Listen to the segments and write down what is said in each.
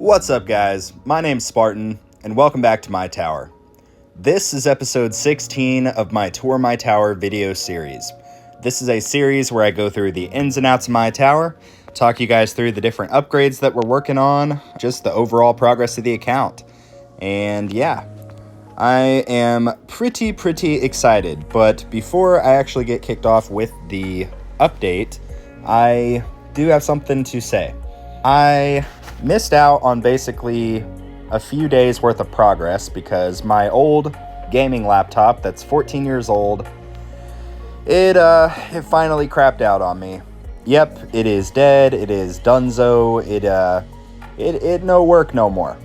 What's up, guys? My name's Spartan, and welcome back to my tower. This is episode 16 of my Tour My Tower video series. This is a series where I go through the ins and outs of my tower, talk you guys through the different upgrades that we're working on, just the overall progress of the account. And yeah, I am pretty excited, but before I actually get kicked off with the update, I do have something to say. I missed out on basically a few days worth of progress because my old gaming laptop that's 14 years old, it finally crapped out on me. Yep, it is dead, it is donezo, it no work no more.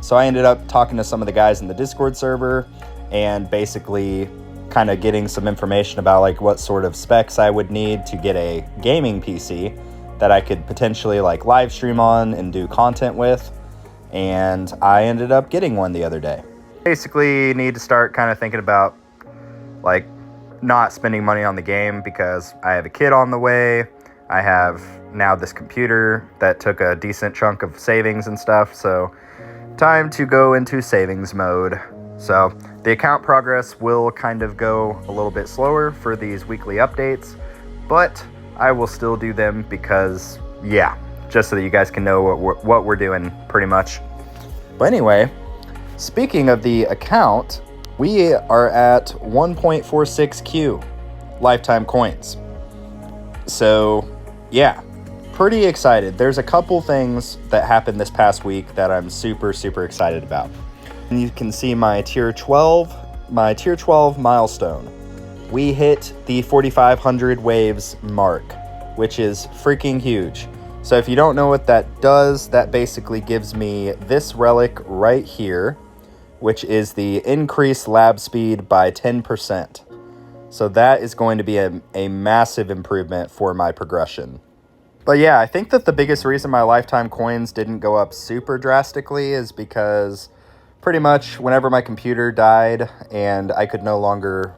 So I ended up talking to some of the guys in the Discord server and basically kind of getting some information about like what sort of specs I would need to get a gaming PC that I could potentially like live stream on and do content with, and I ended up getting one the other day. Basically need to start kind of thinking about like not spending money on the game because I have a kid on the way. I have now this computer that took a decent chunk of savings and stuff, so time to go into savings mode. So the account progress will kind of go a little bit slower for these weekly updates, but I will still do them because, yeah, just so that you guys can know what we're doing pretty much. But anyway, speaking of the account, we are at 1.46Q lifetime coins. So, yeah, pretty excited. There's a couple things that happened this past week that I'm super excited about. And you can see my tier 12 milestone. We hit the 4,500 waves mark, which is freaking huge. So if you don't know what that does, that basically gives me this relic right here, which is the increased lab speed by 10%. So that is going to be a massive improvement for my progression. But yeah, I think that the biggest reason my lifetime coins didn't go up super drastically is because pretty much whenever my computer died and I could no longer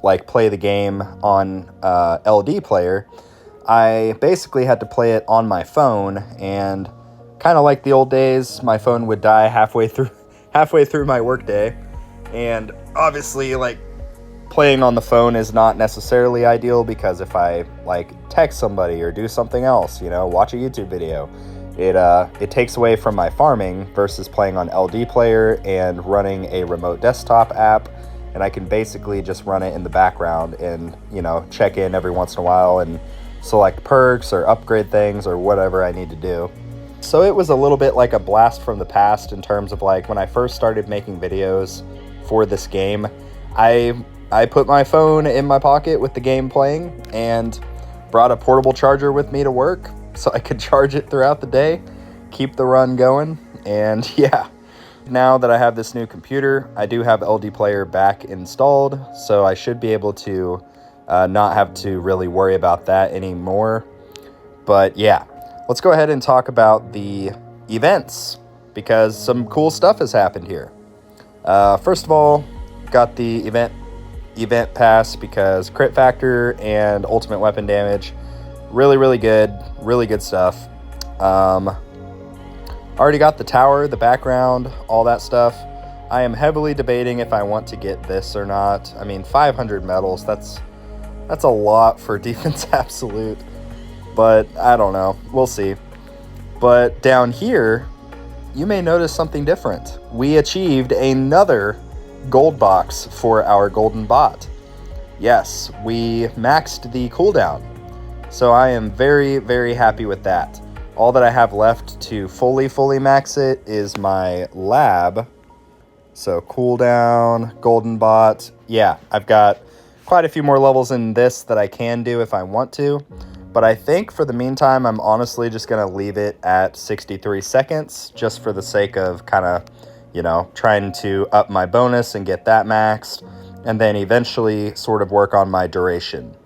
like play the game on LD player, I basically had to play it on my phone, and kind of like the old days, my phone would die halfway through my workday, and obviously like playing on the phone is not necessarily ideal because if I like text somebody or do something else, watch a YouTube video, it takes away from my farming versus playing on LD player and running a remote desktop app. And I can basically just run it in the background and, check in every once in a while and select perks or upgrade things or whatever I need to do. So it was a little bit like a blast from the past in terms of like when I first started making videos for this game, I put my phone in my pocket with the game playing and brought a portable charger with me to work so I could charge it throughout the day, keep the run going, and yeah. Now that I have this new computer, I do have LD Player back installed, so I should be able to not have to really worry about that anymore. But yeah, let's go ahead and talk about the events, because some cool stuff has happened here. First of all, got the event pass because crit factor and ultimate weapon damage, really good stuff. Already got the tower, the background, all that stuff. I am heavily debating if I want to get this or not. I mean, 500 medals, that's a lot for defense absolute, but I don't know. We'll see. But down here, you may notice something different. We achieved another gold box for our golden bot. Yes, we maxed the cooldown. So I am very happy with that. All that I have left to fully max it is my lab. So cooldown, golden bot. Yeah, I've got quite a few more levels in this that I can do if I want to. But I think for the meantime, I'm honestly just going to leave it at 63 seconds just for the sake of kind of, trying to up my bonus and get that maxed. And then eventually sort of work on my duration.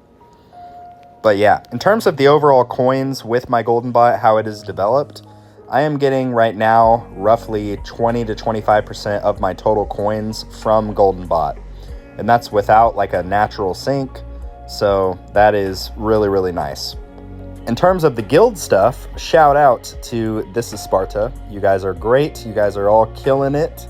But yeah, in terms of the overall coins with my golden bot, how it is developed, I am getting right now roughly 20 to 25% of my total coins from golden bot. And that's without like a natural sync. So that is really nice. In terms of the guild stuff, shout out to This is Sparta. You guys are great. You guys are all killing it.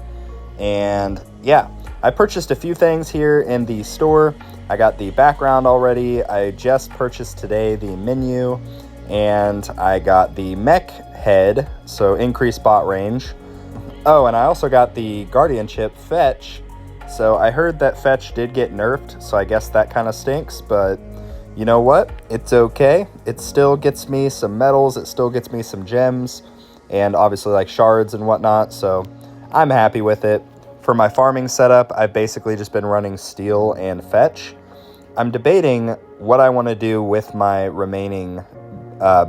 And yeah, I purchased a few things here in the store. I got the background already. I just purchased today the menu, and I got the mech head, so increased bot range. Oh, and I also got the guardian chip fetch. So I heard that fetch did get nerfed, so I guess that kind of stinks, but you know what? It's okay. It still gets me some medals, it still gets me some gems, and obviously like shards and whatnot, so I'm happy with it. For my farming setup, I've basically just been running steel and fetch. I'm debating what I want to do with my remaining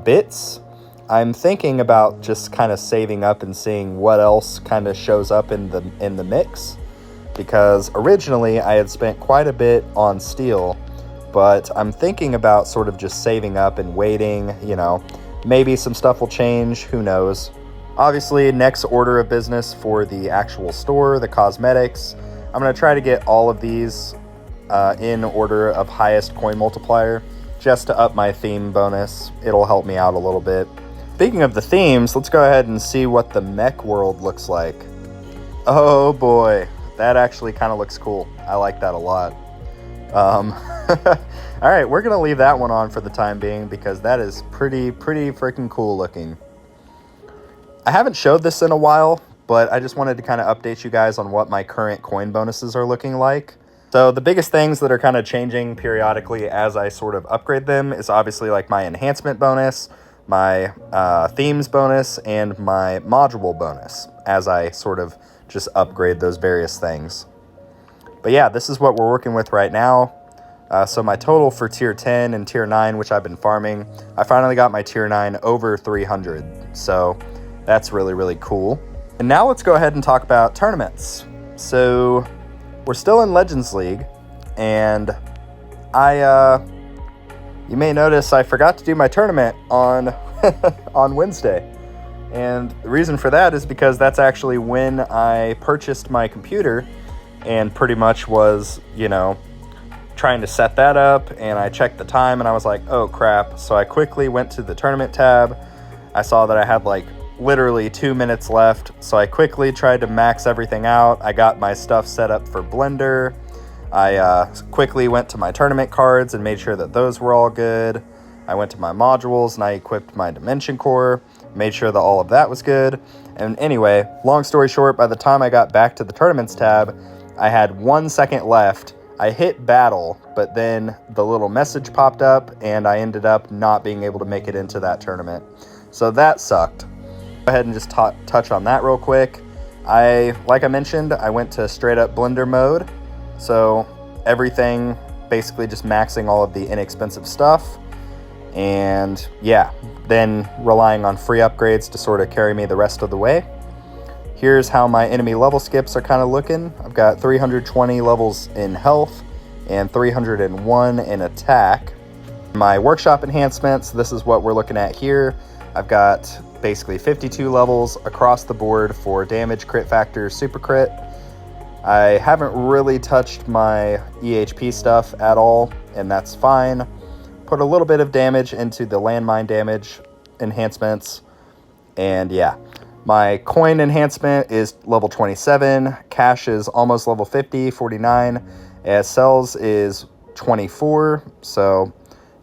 bits. I'm thinking about just kind of saving up and seeing what else kind of shows up in the mix, because originally I had spent quite a bit on steel, but I'm thinking about sort of just saving up and waiting, you know, maybe some stuff will change, who knows. Obviously, next order of business for the actual store, the cosmetics, I'm going to try to get all of these in order of highest coin multiplier, just to up my theme bonus. It'll help me out a little bit. Speaking of the themes, let's go ahead and see what the mech world looks like. Oh boy, that actually kind of looks cool. I like that a lot. All right, we're going to leave that one on for the time being because that is pretty freaking cool looking. I haven't showed this in a while, but I just wanted to kind of update you guys on what my current coin bonuses are looking like. So the biggest things that are kind of changing periodically as I sort of upgrade them is obviously like my enhancement bonus, my themes bonus, and my module bonus as I sort of just upgrade those various things. But yeah, this is what we're working with right now. So my total for tier 10 and tier 9, which I've been farming, I finally got my tier 9 over 300. So that's really cool. And now let's go ahead and talk about tournaments. So we're still in Legends League, and you may notice I forgot to do my tournament on on Wednesday. And the reason for that is because that's actually when I purchased my computer and pretty much was, you know, trying to set that up, and I checked the time and I was like, oh crap. So I quickly went to the tournament tab. I saw that I had like literally 2 minutes left, so I quickly tried to max everything out. I got my stuff set up for Blender. I quickly went to my tournament cards and made sure that those were all good. I went to my modules and I equipped my Dimension Core, made sure that all of that was good. And anyway, long story short, by the time I got back to the tournaments tab, I had 1 second left. I hit battle, but then the little message popped up and I ended up not being able to make it into that tournament. So that sucked. Go ahead and just touch on that real quick. Like I mentioned, I went to straight up Blender mode. So everything, basically just maxing all of the inexpensive stuff. And yeah, then relying on free upgrades to sort of carry me the rest of the way. Here's how my enemy level skips are kind of looking. I've got 320 levels in health and 301 in attack. My workshop enhancements, this is what we're looking at here. I've got basically 52 levels across the board for damage, crit factor, super crit. I haven't really touched my EHP stuff at all, and that's fine. Put a little bit of damage into the landmine damage enhancements, and yeah. My coin enhancement is level 27, cash is almost level 50, 49, cells is 24, so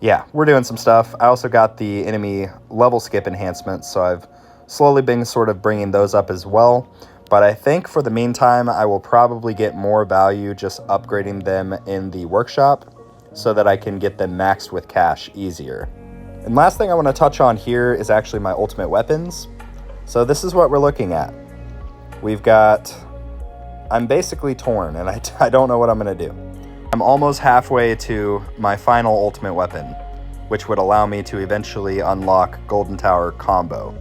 yeah, we're doing some stuff. I also got the enemy level skip enhancements, so I've slowly been sort of bringing those up as well. But I think for the meantime, I will probably get more value just upgrading them in the workshop so that I can get them maxed with cash easier. And last thing I want to touch on here is actually my ultimate weapons. So this is what we're looking at. We've got, I'm basically torn and I don't know what I'm going to do. I'm almost halfway to my final ultimate weapon, which would allow me to eventually unlock Golden Tower combo.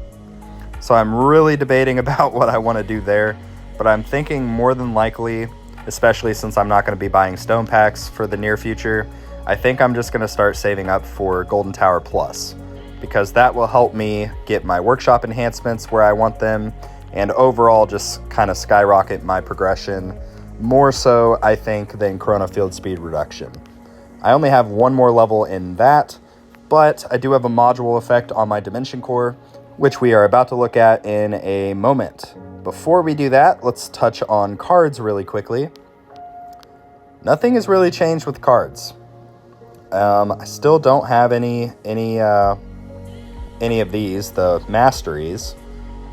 So I'm really debating about what I want to do there, but I'm thinking more than likely, especially since I'm not going to be buying stone packs for the near future, I think I'm just going to start saving up for Golden Tower Plus, because that will help me get my workshop enhancements where I want them, and overall just kind of skyrocket my progression, more so I think than Chrono Field speed reduction. I only have one more level in that, but I do have a module effect on my Dimension Core, which we are about to look at in a moment. Before we do that, let's touch on cards really quickly. Nothing has really changed with cards. I still don't have any of these, the masteries.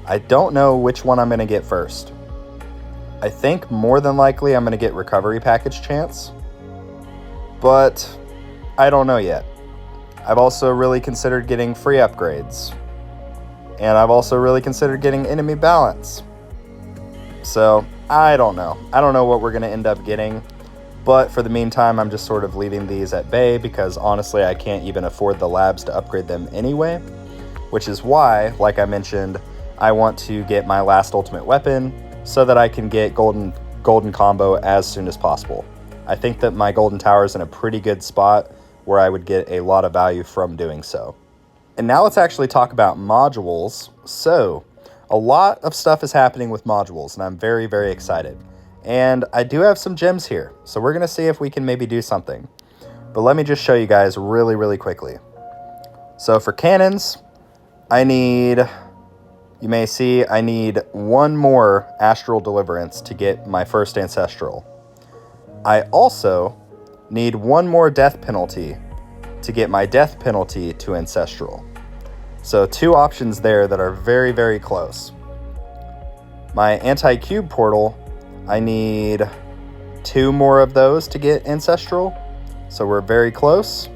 I don't know which one I'm going to get first. I think more than likely I'm going to get recovery package chance, but I don't know yet. I've also really considered getting free upgrades, and I've also really considered getting enemy balance. So I don't know. I don't know what we're going to end up getting, but for the meantime, I'm just sort of leaving these at bay because honestly, I can't even afford the labs to upgrade them anyway, which is why, like I mentioned, I want to get my last ultimate weapon so that I can get golden combo as soon as possible. I think that my golden tower is in a pretty good spot where I would get a lot of value from doing so. And now let's actually talk about modules. So a lot of stuff is happening with modules, and I'm very, very excited. And I do have some gems here, so we're going to see if we can maybe do something. But let me just show you guys really, really quickly. So for cannons, you may see I need one more Astral Deliverance to get my first Ancestral. I also need one more Death Penalty to get my Death Penalty to Ancestral. So 2 options there that are very, very close. My Anti-Cube Portal, I need 2 more of those to get Ancestral. So we're very close.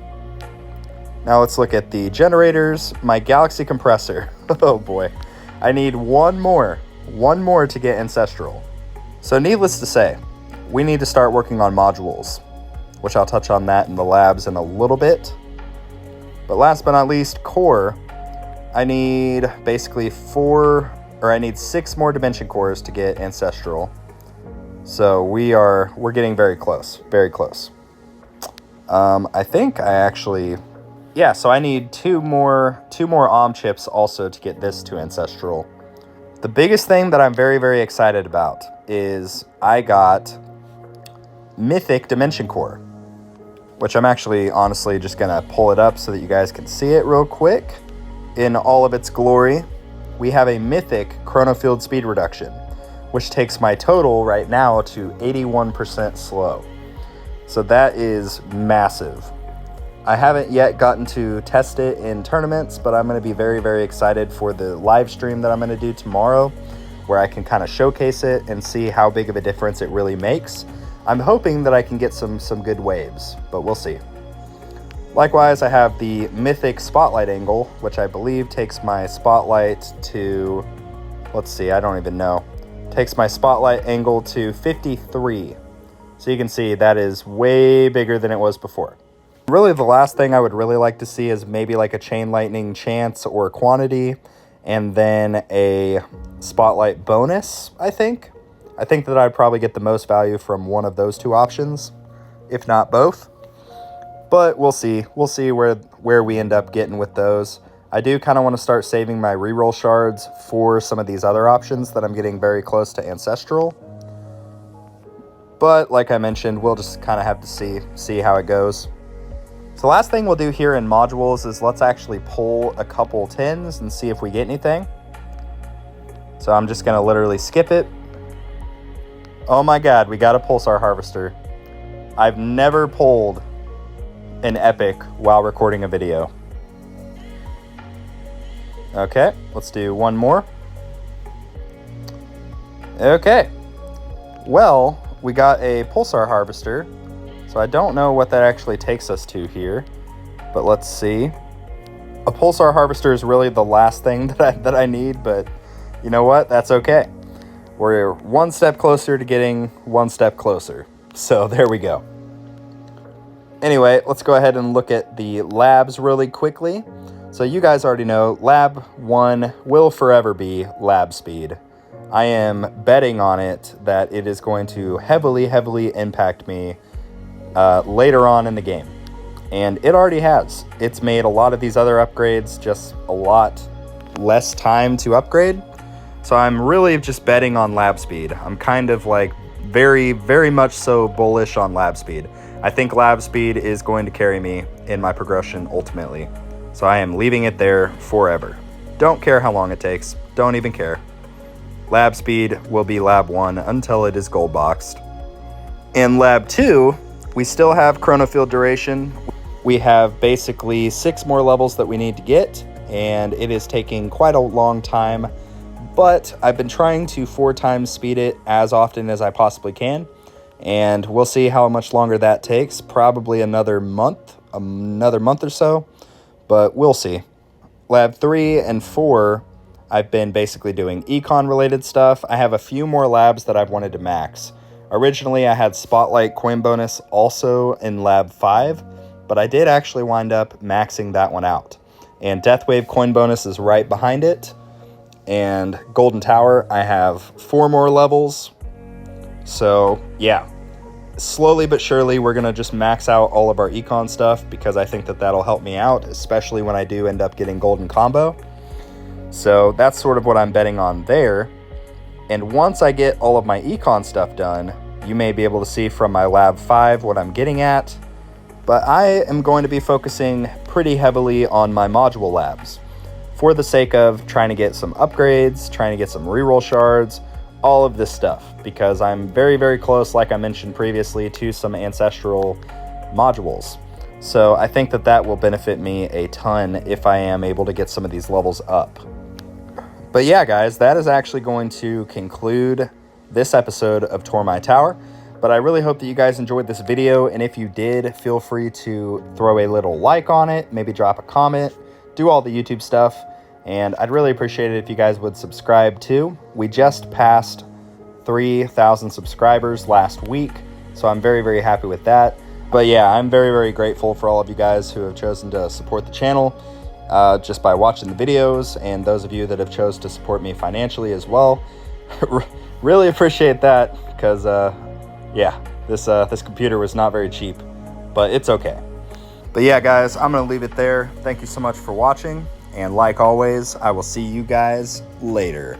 Now let's look at the generators. My Galaxy Compressor. Oh boy. I need one more to get Ancestral. So needless to say, we need to start working on modules, which I'll touch on that in the labs in a little bit. But last but not least, core. I need basically 6 more Dimension Cores to get Ancestral. So we're getting very close, very close. I think I actually... Yeah, so I need 2 more chips also to get this to Ancestral. The biggest thing that I'm very, very excited about is I got Mythic Dimension Core, which I'm actually honestly just going to pull it up so that you guys can see it real quick. In all of its glory, we have a Mythic Chronofield Speed Reduction, which takes my total right now to 81% slow. So that is massive. I haven't yet gotten to test it in tournaments, but I'm going to be very, very excited for the live stream that I'm going to do tomorrow, where I can kind of showcase it and see how big of a difference it really makes. I'm hoping that I can get some good waves, but we'll see. Likewise, I have the Mythic Spotlight Angle, which I believe takes my Spotlight to, let's see, I don't even know. Takes my Spotlight Angle to 53. So you can see that is way bigger than it was before. Really, the last thing I would really like to see is maybe like a Chain Lightning chance or quantity, and then a Spotlight bonus, I think. I think that I'd probably get the most value from one of those 2 options, if not both. But we'll see. We'll see where we end up getting with those. I do kind of want to start saving my reroll shards for some of these other options that I'm getting very close to Ancestral. But like I mentioned, we'll just kind of have to see how it goes. So the last thing we'll do here in modules is let's actually pull a couple 10s and see if we get anything. So I'm just going to literally skip it. Oh my god, we got a Pulsar Harvester. I've never pulled an epic while recording a video. Okay, let's do one more. Okay. Well, we got a Pulsar Harvester. So I don't know what that actually takes us to here, but let's see. A Pulsar Harvester is really the last thing that I need, but you know what? That's okay. We're one step closer to getting one step closer. So there we go. Anyway, let's go ahead and look at the labs really quickly. So you guys already know, Lab 1 will forever be Lab Speed. I am betting on it that it is going to heavily, heavily impact me later on in the game. And it already has. It's made a lot of these other upgrades just a lot less time to upgrade. So I'm really just betting on Lab Speed. I'm kind of like very, very much so bullish on Lab Speed. I think Lab Speed is going to carry me in my progression ultimately. So I am leaving it there forever. Don't care how long it takes. Don't even care. Lab speed will be lab 1 until it is gold boxed. In lab 2, we still have chronofield duration. We have basically 6 more levels that we need to get, and it is taking quite a long time, but I've been trying to 4 times speed it as often as I possibly can, and we'll see how much longer that takes. Probably another month or so, but we'll see. Lab 3 and 4, I've been basically doing econ related stuff. I have a few more labs that I've wanted to max. Originally, I had Spotlight coin bonus also in lab 5, but I did actually wind up maxing that one out. And Deathwave coin bonus is right behind it. And Golden Tower, I have 4 more levels. So yeah, slowly but surely we're gonna just max out all of our econ stuff, because I think that that'll help me out, especially when I do end up getting golden combo. So that's sort of what I'm betting on there. And once I get all of my econ stuff done, you may be able to see from my lab 5 what I'm getting at. But I am going to be focusing pretty heavily on my module labs, for the sake of trying to get some upgrades, trying to get some reroll shards, all of this stuff, because I'm very, very close, like I mentioned previously, to some ancestral modules. So I think that that will benefit me a ton if I am able to get some of these levels up. But yeah, guys, that is actually going to conclude this episode of Tour My Tower. But I really hope that you guys enjoyed this video, and if you did, feel free to throw a little like on it, maybe drop a comment, do all the YouTube stuff, and I'd really appreciate it if you guys would subscribe too. We just passed 3,000 subscribers last week, so I'm very, very happy with that. But yeah, I'm very, very grateful for all of you guys who have chosen to support the channel just by watching the videos, and those of you that have chose to support me financially as well. Really appreciate that, because yeah, this computer was not very cheap, but it's okay. But yeah, guys, I'm going to leave it there. Thank you so much for watching, and like always, I will see you guys later.